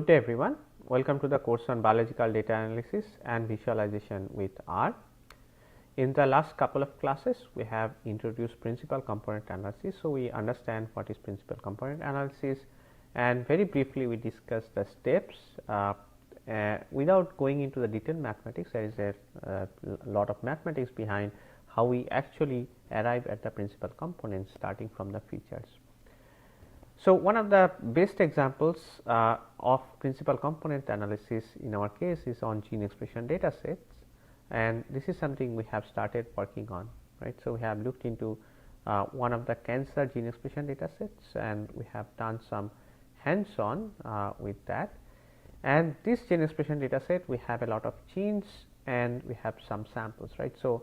Good day everyone, welcome to the course on biological data analysis and visualization with R. In the last couple of classes we have introduced principal component analysis. So, we understand what is principal component analysis and very briefly we discussed the steps. Without going into the detailed mathematics, there is a lot of mathematics behind how we actually arrive at the principal components starting from the features. So, one of the best examples of principal component analysis in our case is on gene expression data sets, and this is something we have started working on, right. So, we have looked into one of the cancer gene expression data sets and we have done some hands on with that, and this gene expression data set we have a lot of genes and we have some samples, right. So,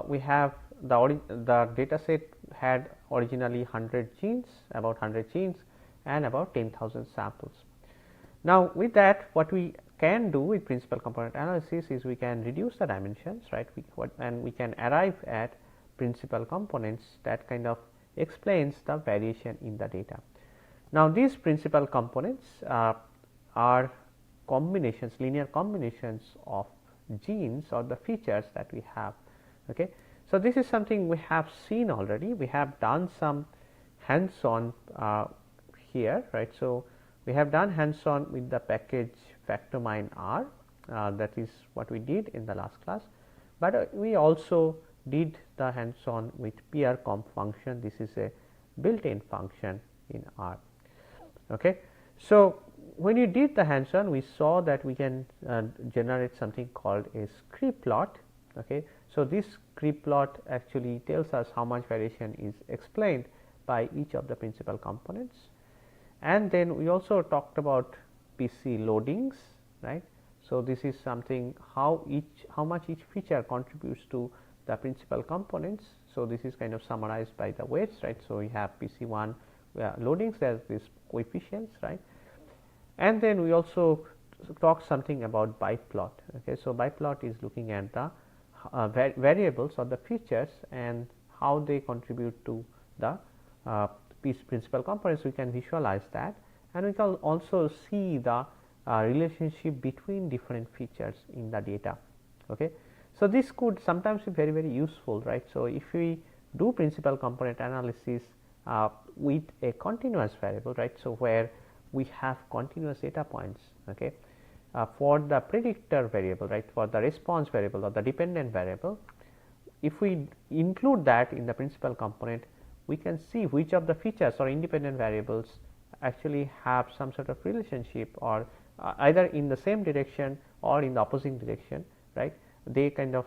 we have the data set had originally 100 genes, about 100 genes and about 10,000 samples. Now, with that what we can do with principal component analysis is we can reduce the dimensions, right, and we can arrive at principal components that kind of explains the variation in the data. Now, these principal components are combinations, linear combinations of genes or the features that we have. Okay. So, this is something we have seen already, we have done some hands on here, right. So, we have done hands on with the package Factomine R, that is what we did in the last class, but we also did the hands on with PRComp function. This is a built in function in R. Okay. So, when you did the hands on, we saw that we can generate something called a script plot. Okay. So, this script plot actually tells us how much variation is explained by each of the principal components, and then we also talked about PC loadings, right. So, this is something how much each feature contributes to the principal components. So, this is kind of summarized by the weights, right. So, we have PC1 loadings as these coefficients, right, and then we also talk something about biplot. Okay. So, biplot is looking at the variables or the features and how they contribute to the principal components. We can visualize that, and we can also see the relationship between different features in the data. Okay. So, this could sometimes be very useful, right. So, if we do principal component analysis with a continuous variable, right. So, where we have continuous data points, okay, for the predictor variable, right, for the response variable or the dependent variable, if we include that in the principal component, we can see which of the features or independent variables actually have some sort of relationship or either in the same direction or in the opposite direction, right. They kind of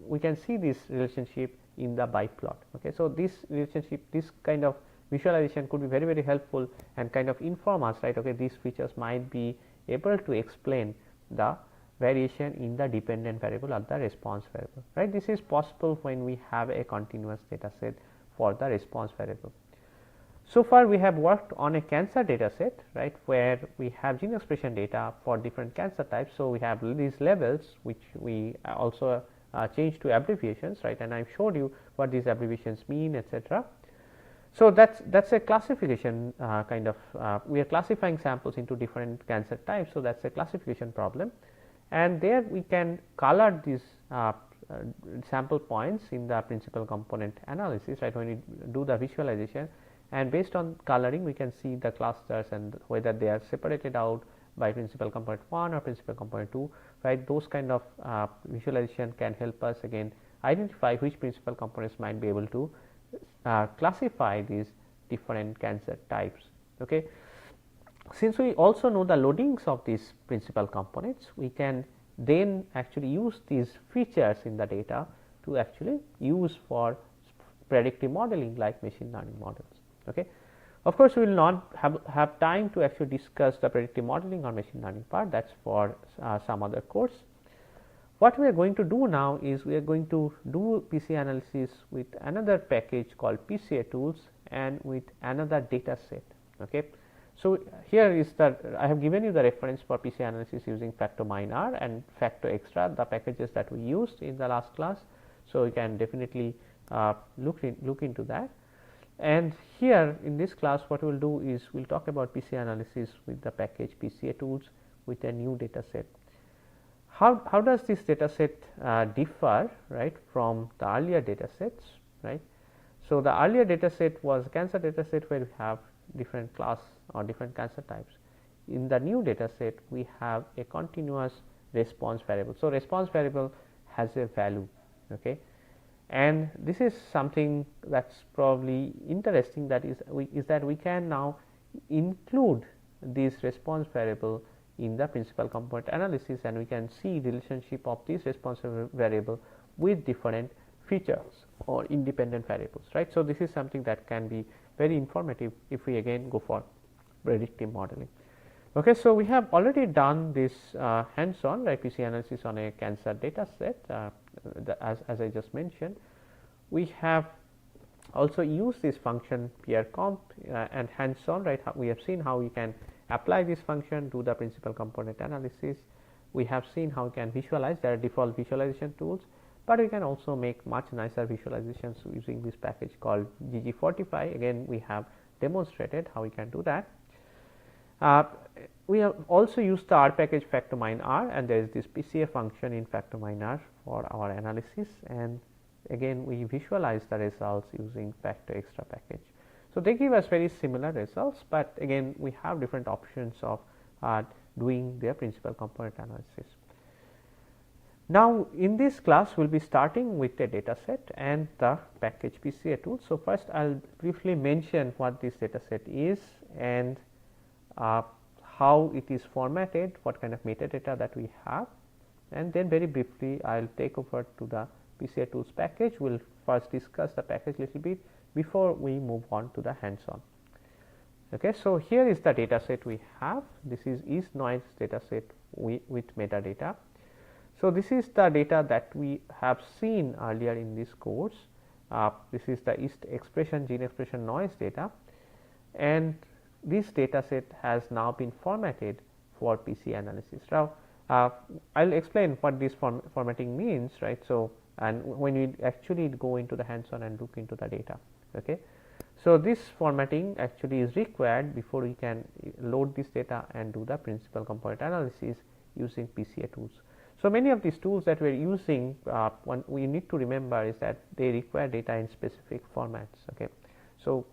we can see this relationship in the biplot. Okay. So, this relationship, this kind of visualization could be very helpful and kind of inform us, right. Okay, these features might be able to explain the variation in the dependent variable or the response variable, right. This is possible when we have a continuous data set for the response variable. So far we have worked on a cancer data set, right, where we have gene expression data for different cancer types. So, we have these levels which we also changed to abbreviations, right, and I have showed you what these abbreviations mean, etc. So, that is a classification kind of we are classifying samples into different cancer types. So, that is a classification problem, and there we can color these sample points in the principal component analysis, right, when we do the visualization, and based on coloring we can see the clusters and whether they are separated out by principal component 1 or principal component 2, right. Those kind of visualization can help us again identify which principal components might be able to classify these different cancer types. Okay. Since we also know the loadings of these principal components, we can then actually use these features in the data to actually use for predictive modeling like machine learning models. Okay. Of course, we will not have time to actually discuss the predictive modeling or machine learning part, that is for some other course. What we are going to do now is we are going to do PCA analysis with another package called PCA tools and with another data set. Okay. So, here is the I have given you the reference for PCA analysis using Factomine R and Facto Extra, the packages that we used in the last class. So, you can definitely look into that. And here in this class what we will do is we will talk about PCA analysis with the package PCA tools with a new data set. How does this data set differ, right, from the earlier data sets, right? So, the earlier data set was cancer data set where we have different class or different cancer types. In the new data set we have a continuous response variable. So, response variable has a value, okay, and this is something that is probably interesting, that is that we can now include this response variable in the principal component analysis, and we can see the relationship of this response variable with different features or independent variables, right. So, this is something that can be very informative if we again go for predictive modeling. Okay, so, we have already done this hands on, right, PCA analysis on a cancer data set as I just mentioned. We have also used this function PRComp and hands on, right. We have seen how we can apply this function, do the principal component analysis. We have seen how we can visualize, there are default visualization tools, but we can also make much nicer visualizations using this package called GG45. Again, we have demonstrated how we can do that. We have also used the R package factormine R, and there is this PCA function in factormine R for our analysis, and again we visualize the results using factor extra package. So, they give us very similar results, but again we have different options of doing their principal component analysis. Now, in this class we will be starting with a data set and the package PCA tool. So, first I will briefly mention what this data set is and how it is formatted, what kind of metadata that we have, and then very briefly I will take over to the PCA tools package. We will first discuss the package little bit before we move on to the hands on. Okay, so, here is the data set we have. This is East noise data set with metadata. So, this is the data that we have seen earlier in this course. This is the East expression, gene expression noise data, and this data set has now been formatted for PCA analysis. Now, I will explain what this formatting means, right. So, and when we actually go into the hands on and look into the data. Okay. So, this formatting actually is required before we can load this data and do the principal component analysis using PCA tools. So, many of these tools that we are using, one we need to remember is that they require data in specific formats. Okay. So,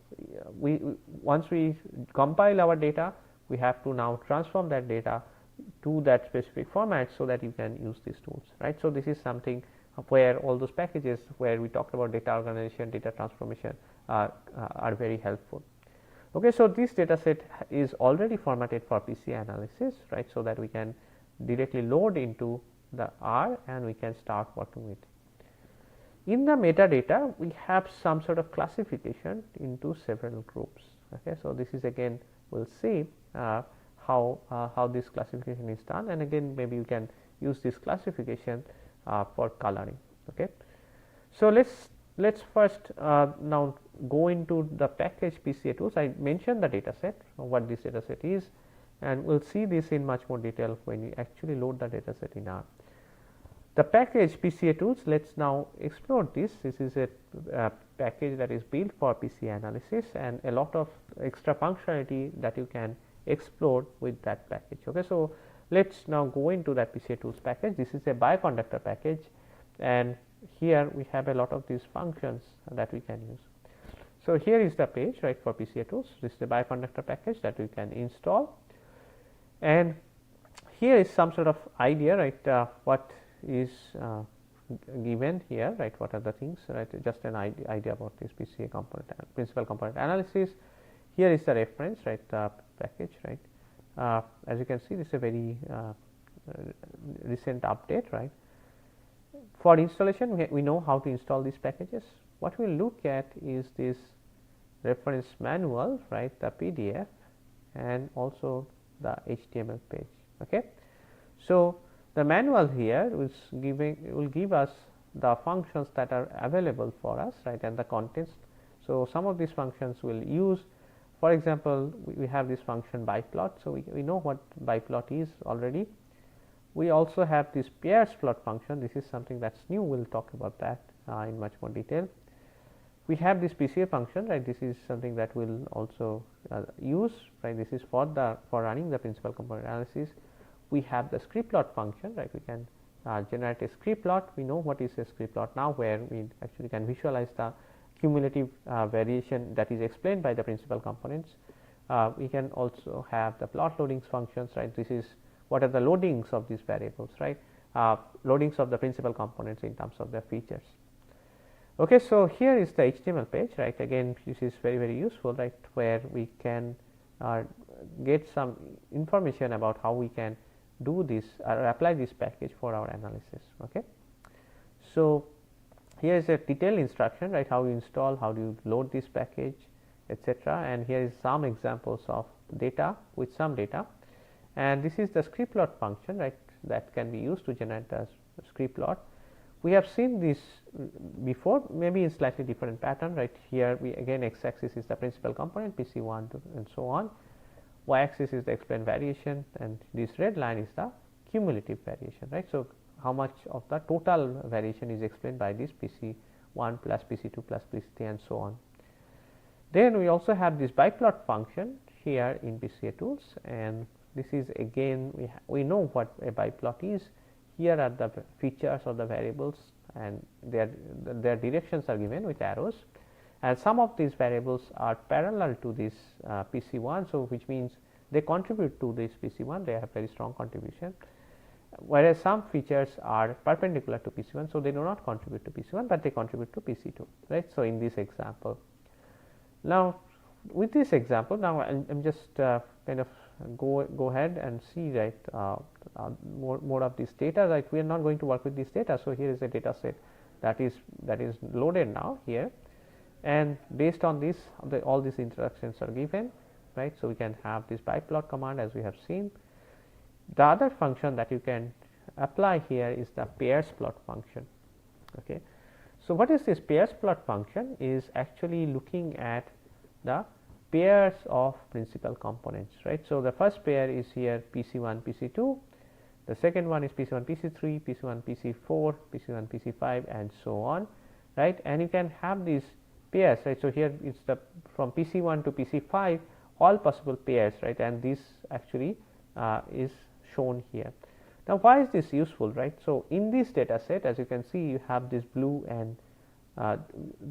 once we compile our data, we have to now transform that data to that specific format so that you can use these tools, right. So, this is something where all those packages where we talked about data organization, data transformation are very helpful. Okay, so, this data set is already formatted for PCA analysis, right. So, that we can directly load into the R and we can start working with. In the metadata, we have some sort of classification into several groups. Okay, so, this is again we will see how this classification is done, and again maybe you can use this classification for coloring. Okay. So, let's first now go into the package PCA tools. I mentioned the data set, what this data set is, and we will see this in much more detail when we actually load the data set in R. The package PCA tools, let us now explore this. This is a package that is built for PCA analysis and a lot of extra functionality that you can explore with that package. Okay. So, let us now go into that PCA tools package. This is a bioconductor package, and here we have a lot of these functions that we can use. So, here is the page, right, for PCA tools. This is the bioconductor package that we can install, and here is some sort of idea, right, what is given here, right, what are the things, right, just an idea about this PCA component principal component analysis. Here is the reference, right, package, right. As you can see, this is a very recent update, right. For installation, we know how to install these packages. What we will look at is this reference manual, right, the PDF, and also the HTML page. Okay. So, the manual here will give us the functions that are available for us, right, and the contents. So, some of these functions we will use. For example, we have this function biplot. So, we know what biplot is already. We also have this pairs plot function. This is something that is new. We will talk about that in much more detail. we have this PCA function, right. This is something that we will also use, right. This is for running the principal component analysis. We have the script plot function, right. We can generate a script plot. We know what is a script plot now, where we actually can visualize the cumulative variation that is explained by the principal components. We can also have the plot loadings functions, right. This is what are the loadings of these variables, right. Loadings of the principal components in terms of their features. Okay, so here is the HTML page, right. Again, this is very useful, right, where we can get some information about how we can do this or apply this package for our analysis. Okay, so here is a detailed instruction, right, how you install, how do you load this package, etc. And here is some examples of data with some data, and this is the script plot function, right, that can be used to generate the script plot. We have seen this before, maybe in slightly different pattern, right. Here we again, x axis is the principal component PC1 and so on, y axis is the explained variation, and this red line is the cumulative variation, right. So how much of the total variation is explained by this PC1 plus PC2 plus PC3 and so on. Then we also have this biplot function here in PCA tools, and this is again we know what a biplot is. Here are the features of the variables, and their directions are given with arrows, and some of these variables are parallel to this PC1, so which means they contribute to this PC1, they have very strong contribution, whereas some features are perpendicular to PC1, so they do not contribute to PC1, but they contribute to PC2, right. So in this example, now with this example, now I am just kind of go ahead and see, right, more of this data, right. We are not going to work with this data, so here is a data set that is loaded now here, and based on this all these instructions are given, right. So we can have this biplot command as we have seen. The other function that you can apply here is the pairs plot function. Okay, so what is this pairs plot function? Is actually looking at the pairs of principal components, right. So the first pair is here PC1 PC2, the second one is PC1 PC3, PC1 PC4, PC1 PC5 and so on, right. And you can have these pairs, right. So here it's the from PC1 to PC5 all possible pairs, right, and this actually is shown here. Now why is this useful, right. So in this data set, as you can see, you have this blue and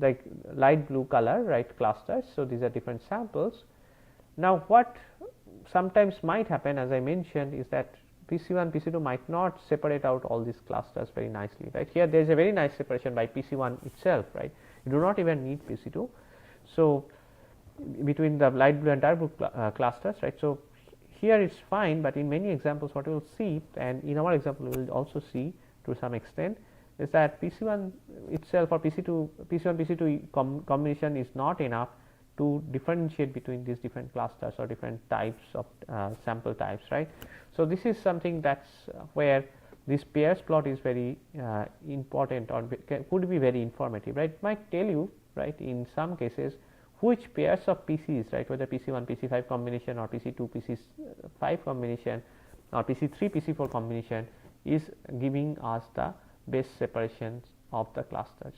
like light blue color, right, clusters. So these are different samples. Now what sometimes might happen, as I mentioned, is that PC1 PC2 might not separate out all these clusters very nicely, right. Here there is a very nice separation by PC1 itself, right. You do not even need PC2, so between the light blue and dark blue clusters, right. So here it's fine, but in many examples what we will see, and in our example we will also see to some extent, is that PC1 itself or PC1 PC2 combination is not enough to differentiate between these different clusters or different types of sample types, right. So this is something that's where this pairs plot is very important, or could be very informative, right. It might tell you, right, in some cases which pairs of PCs, right, whether PC1 PC5 combination or PC2 PC5 combination or PC3 PC4 combination is giving us the best separations of the clusters.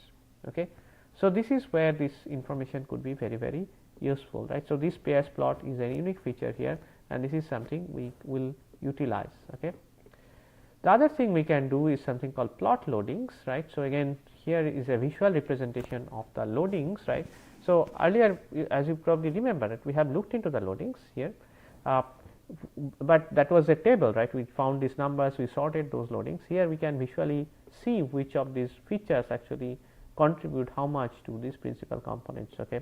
Okay, so this is where this information could be very useful, right. So this pairs plot is a unique feature here, and this is something we will utilize. Okay, the other thing we can do is something called plot loadings, right. So again, here is a visual representation of the loadings, right. So earlier, as you probably remember, that we have looked into the loadings here, but that was a table, right. We found these numbers, we sorted those loadings. Here we can visually see which of these features actually contribute how much to these principal components. Okay,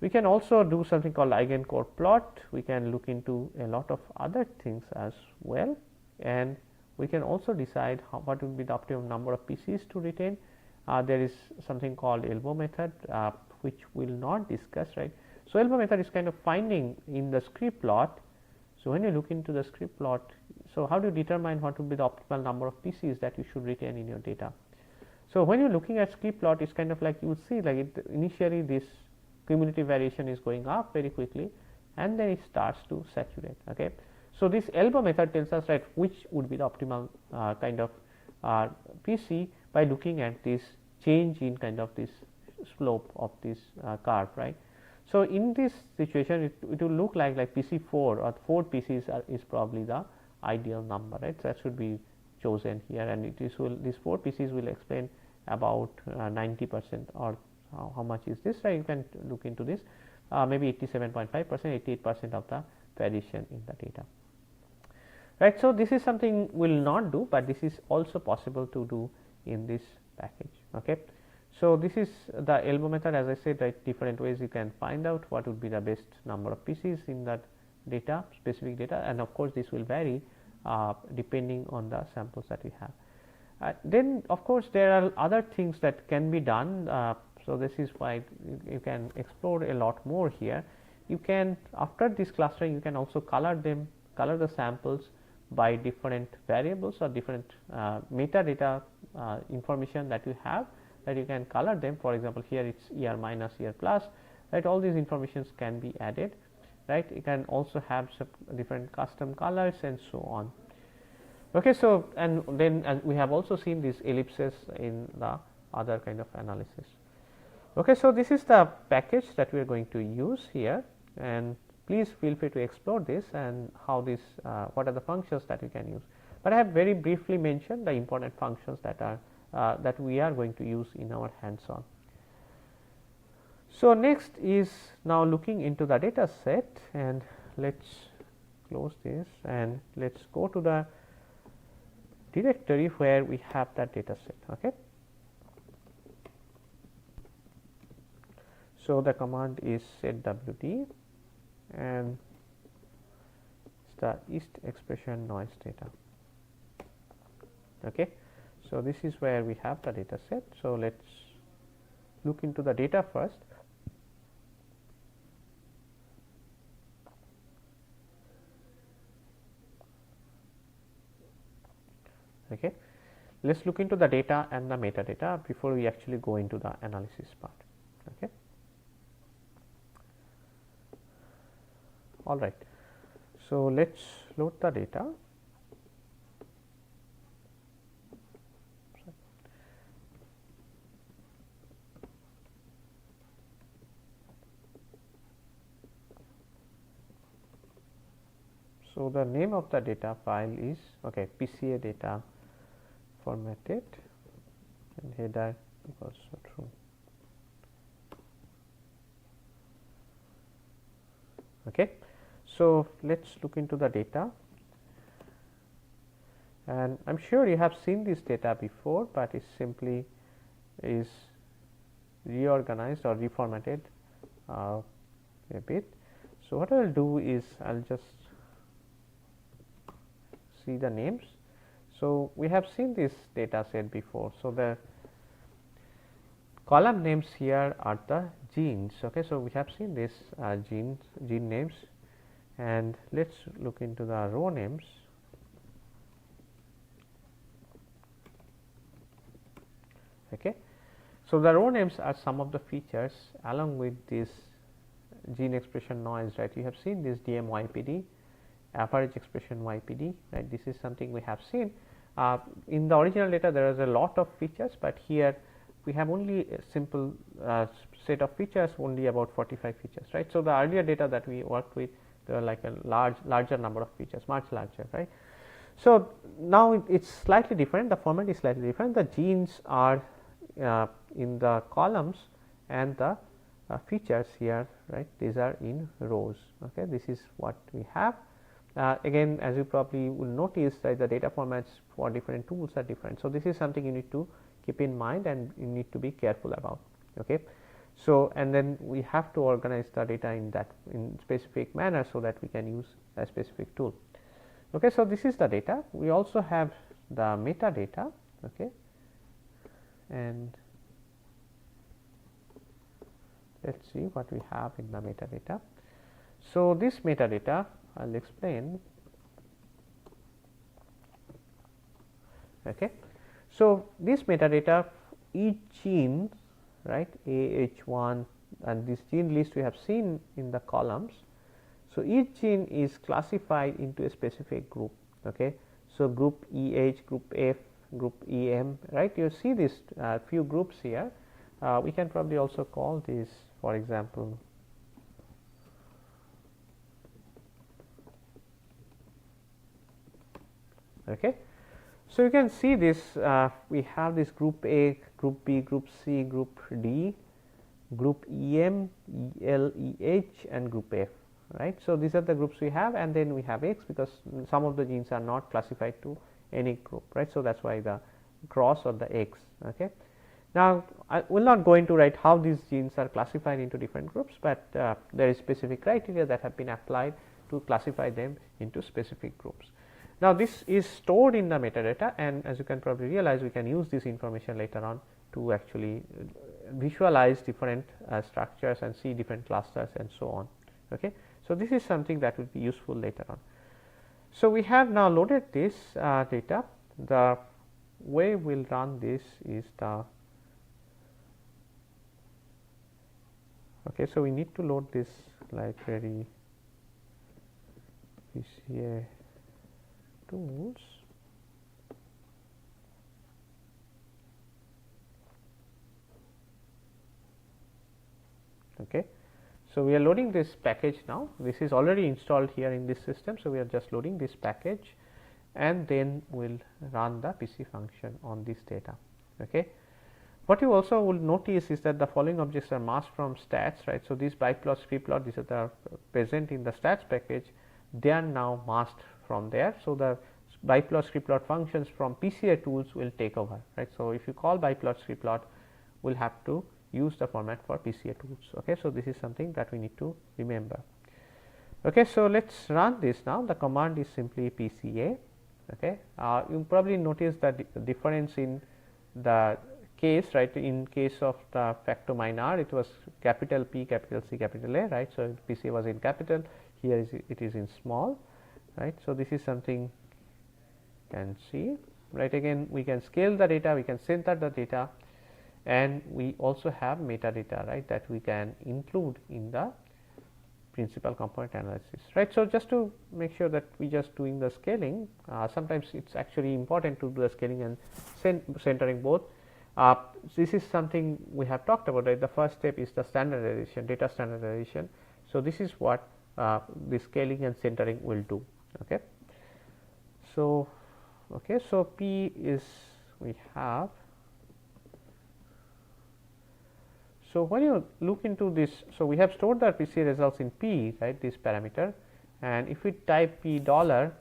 we can also do something called eigencore plot. We can look into a lot of other things as well, and we can also decide what would be the optimum number of PCs to retain. There is something called elbow method, which we will not discuss, right. So elbow method is kind of finding in the script plot. So when you look into the script plot, so how do you determine what would be the optimal number of PCs that you should retain in your data? So when you're looking at script plot, it's kind of like you will see, like initially this cumulative variation is going up very quickly, and then it starts to saturate. Okay, so this elbow method tells us, right, which would be the optimal kind of PC by looking at this change in kind of this slope of this curve, right. So, in this situation it will look like PC 4 or 4 PCs is probably the ideal number, right. So, that should be chosen here, and it is these 4 PCs will explain about 90% or how much is this, right. You can look into this, maybe 87.5%, 88% of the variation in the data, right. So, this is something we will not do, but this is also possible to do in this package. Okay. So, this is the elbow method, as I said, right, different ways you can find out what would be the best number of PCs in that data, specific data, and of course, this will vary depending on the samples that we have. Then of course, there are other things that can be done. So, this is why you can explore a lot more here. You can, after this clustering, you can also color the samples by different variables or different metadata information that you have, that you can color them. For example, here it is ER minus, ER plus, right. All these informations can be added, right. You can also have some different custom colors and so on. Okay. So, and then we have also seen these ellipses in the other kind of analysis. Okay. So, this is the package that we are going to use here, and please feel free to explore this and how this what are the functions that we can use, but I have very briefly mentioned the important functions that are that we are going to use in our hands on. So, next is now looking into the data set, and let us close this and let us go to the directory where we have that data set. Okay. So, the command is setwd and the east expression noise data. Okay. So, this is where we have the data set. So, let us look into the data first. Okay. Let us look into the data and the metadata before we actually go into the analysis part. Okay. All right. So, let us load the data. So, the name of the data file is PCA data formatted and header equals true. Okay. So, let us look into the data, and I am sure you have seen this data before, but it simply is reorganized or reformatted a bit. So, what I will do is I will just see the names. So, we have seen this data set before. So, the column names here are the genes. Okay. So, we have seen this gene names, and let us look into the row names. Okay. So, the row names are some of the features along with this gene expression noise, right. You have seen this DMYPD, average expression YPD, right. This is something we have seen in the original data. There is a lot of features, but here we have only a simple set of features, only about 45 features, right. So, the earlier data that we worked with, there are like a larger number of features, much larger, right. So, now it is slightly different, the format is slightly different. The genes are in the columns and the features here, right, these are in rows. Okay. This is what we have. Again, as you probably will notice, that the data formats for different tools are different. So, this is something you need to keep in mind and you need to be careful about. Okay. So, and then we have to organize the data in specific manner, so that we can use a specific tool. Okay. So, this is the data. We also have the metadata. Okay. And let us see what we have in the metadata. So, this metadata I will explain. Okay. So, this metadata, each gene, right, AH1, and this gene list we have seen in the columns. So, each gene is classified into a specific group. Okay. So, group EH, group F, group EM, right. You see this few groups here, We can probably also call this, for example, okay. So you can see this, we have this group A, group B, group C, group D, group EM, EL, EH and group F, right. So these are the groups we have, and then we have X, because some of the genes are not classified to any group, right. So that's why the cross or the X, okay. Now I will not go into write how these genes are classified into different groups, but there is specific criteria that have been applied to classify them into specific groups. Now this is stored in the metadata, and as you can probably realize, we can use this information later on to actually visualize different structures and see different clusters and so on, okay. So this is something that will be useful later on. So we have now loaded this data. The way we will run this is the, okay, so we need to load this library PCA tools, okay. So we are loading this package now. This is already installed here in this system, so we are just loading this package, and then we will run the PC function on this data, okay. What you also will notice is that the following objects are masked from stats, right. So these biplot, scriptplot, these are present in the stats package, they are now masked from there. So the biplot, scriptplot functions from PCA tools will take over, right. So if you call biplot, scriptplot, we will have to use the format for PCA tools, okay. So this is something that we need to remember, okay. So let us run this now. The command is simply PCA, okay. You probably notice that the difference in the case, right. In case of the factor minor, it was capital P, capital C, capital A, right. So PCA was in capital, here it is in small, right. So this is something you can see, right. Again, we can scale the data, we can center the data, and we also have metadata, right, that we can include in the principal component analysis, right. So just to make sure that we just doing the scaling, sometimes it is actually important to do the scaling and centering both. This is something we have talked about, right. The first step is the standardization, data standardization. So this is what the scaling and centering will do, okay. So okay, so P is, we have, so when you look into this, so we have stored the PCA results in P, right, this parameter, and if we type P dollar,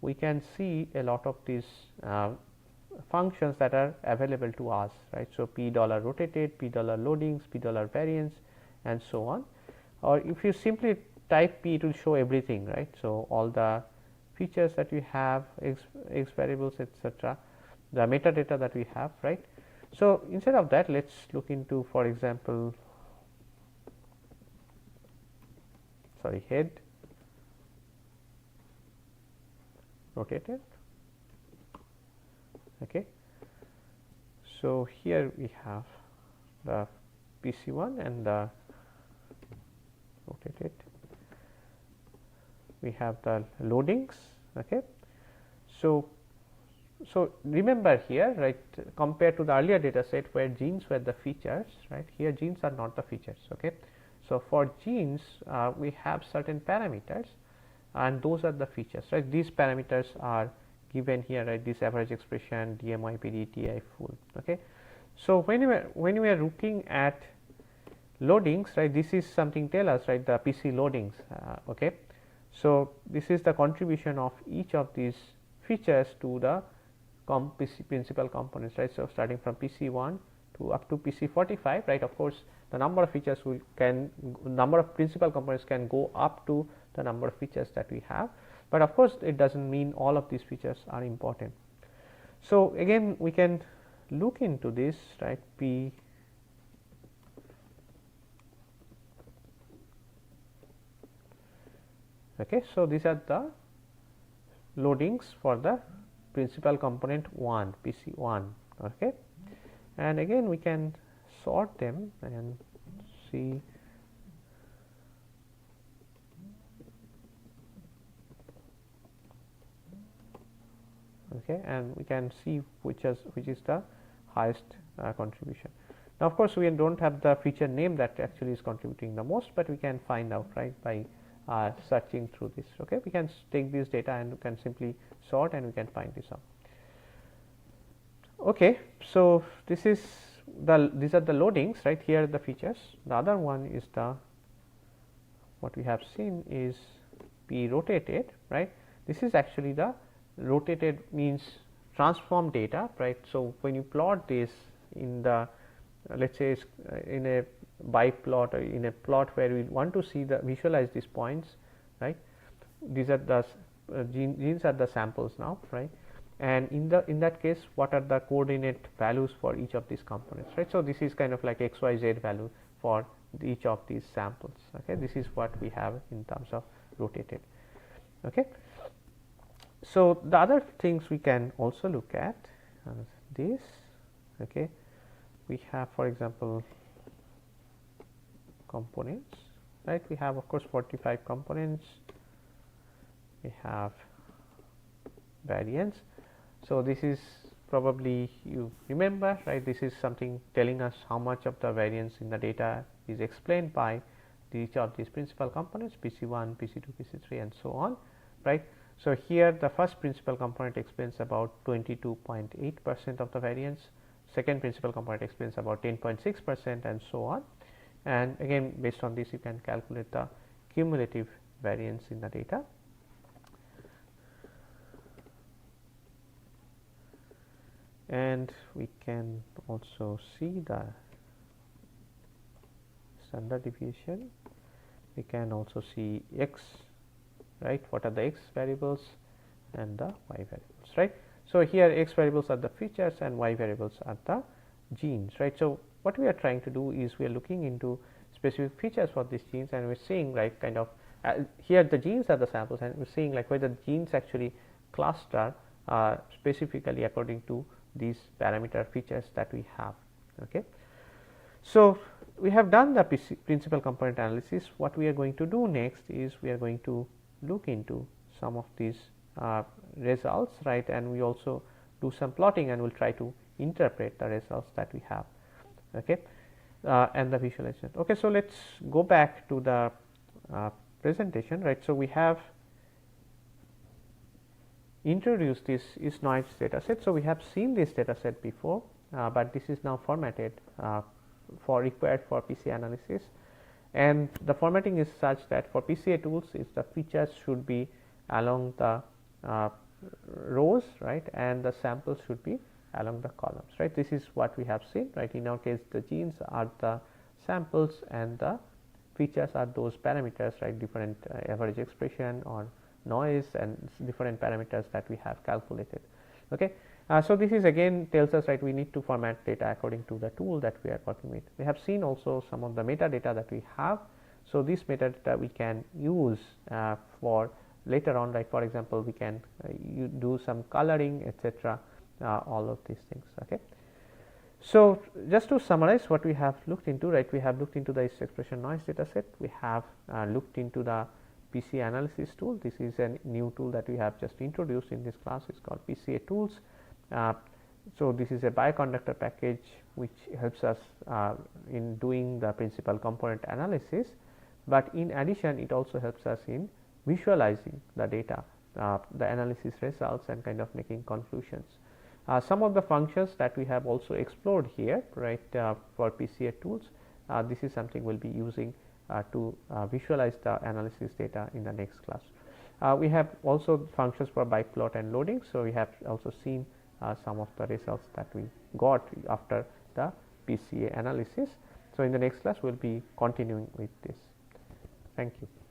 we can see a lot of these functions that are available to us, right. So P dollar rotated, P dollar loadings, P dollar variance, and so on. Or if you simply type P, it will show everything, right. So all the features that we have, x variables, etc., the metadata that we have, right. So instead of that, let us look into, for example, sorry, head rotated, okay. So here we have the PC1 and the rotated, we have the loadings, okay. So remember here, right, compared to the earlier data set where genes were the features, right, here genes are not the features, okay. So for genes, we have certain parameters, and those are the features, right. These parameters are given here, right, this average expression, DMYPD, TI full, okay. So when we are looking at loadings, right, this is something tell us, right, the PC loadings, okay. So this is the contribution of each of these features to the principal components, right. So starting from PC1 to up to PC45, right. Of course, the number of features number of principal components can go up to the number of features that we have, but of course it does not mean all of these features are important. So again, we can look into this, right, P okay. So these are the loadings for the principal component 1, PC1, okay. And again, we can sort them and see, okay, and we can see which is the highest contribution. Now, of course, we do not have the feature name that actually is contributing the most, but we can find out, right, by searching through this. Okay, we can take this data and we can simply sort and we can find this out. Okay, so this is these are the loadings, right? Here are the features. The other one is what we have seen is P rotated, right? This is actually the rotated means transform data, right? So when you plot this in the let us say in a biplot or in a plot where we want to see the visualize these points, right? These are the genes are the samples now, right? And in that case, what are the coordinate values for each of these components, right? So this is kind of like XYZ value for each of these samples. Okay, this is what we have in terms of rotated. Okay, so the other things we can also look at this. Okay, we have, for example, components, right? We have, of course, 45 components. We have variance. So this is probably you remember, right? This is something telling us how much of the variance in the data is explained by each of these principal components, PC1, PC2, PC3 and so on, right. So here the first principal component explains about 22.8% of the variance, second principal component explains about 10.6% and so on, and again based on this you can calculate the cumulative variance in the data. And we can also see the standard deviation. We can also see x, right? What are the x variables and the y variables, right? So here x variables are the features and y variables are the genes, right? So what we are trying to do is we are looking into specific features for these genes, and we're seeing like kind of here the genes are the samples, and we're seeing like whether the genes actually cluster specifically according to these parameter features that we have. Okay. So we have done the principal component analysis. What we are going to do next is we are going to look into some of these results, right, and we also do some plotting and we'll try to interpret the results that we have. Okay, and the visualization. Okay, so let's go back to the presentation, right. So we have introduce this noise data set. So we have seen this data set before, but this is now formatted required for PCA analysis, and the formatting is such that for PCA tools is the features should be along the rows, right, and the samples should be along the columns, right. This is what we have seen, right. In our case the genes are the samples and the features are those parameters, right, different average expression or noise and different parameters that we have calculated. Okay. So this is again tells us, right, we need to format data according to the tool that we are working with. We have seen also some of the metadata that we have. So this metadata we can use for later on, like for example we can you do some coloring, etc., all of these things. Okay. So just to summarize what we have looked into, right, we have looked into the expression noise data set, we have looked into the PCA analysis tool. This is a new tool that we have just introduced in this class. It's called PCA tools. So this is a bioconductor package which helps us in doing the principal component analysis, but in addition it also helps us in visualizing the data, the analysis results, and kind of making conclusions. Some of the functions that we have also explored here, right, for PCA tools, this is something we'll be using to visualize the analysis data in the next class. We have also functions for biplot and loading. So we have also seen some of the results that we got after the PCA analysis. So in the next class we'll be continuing with this. Thank you.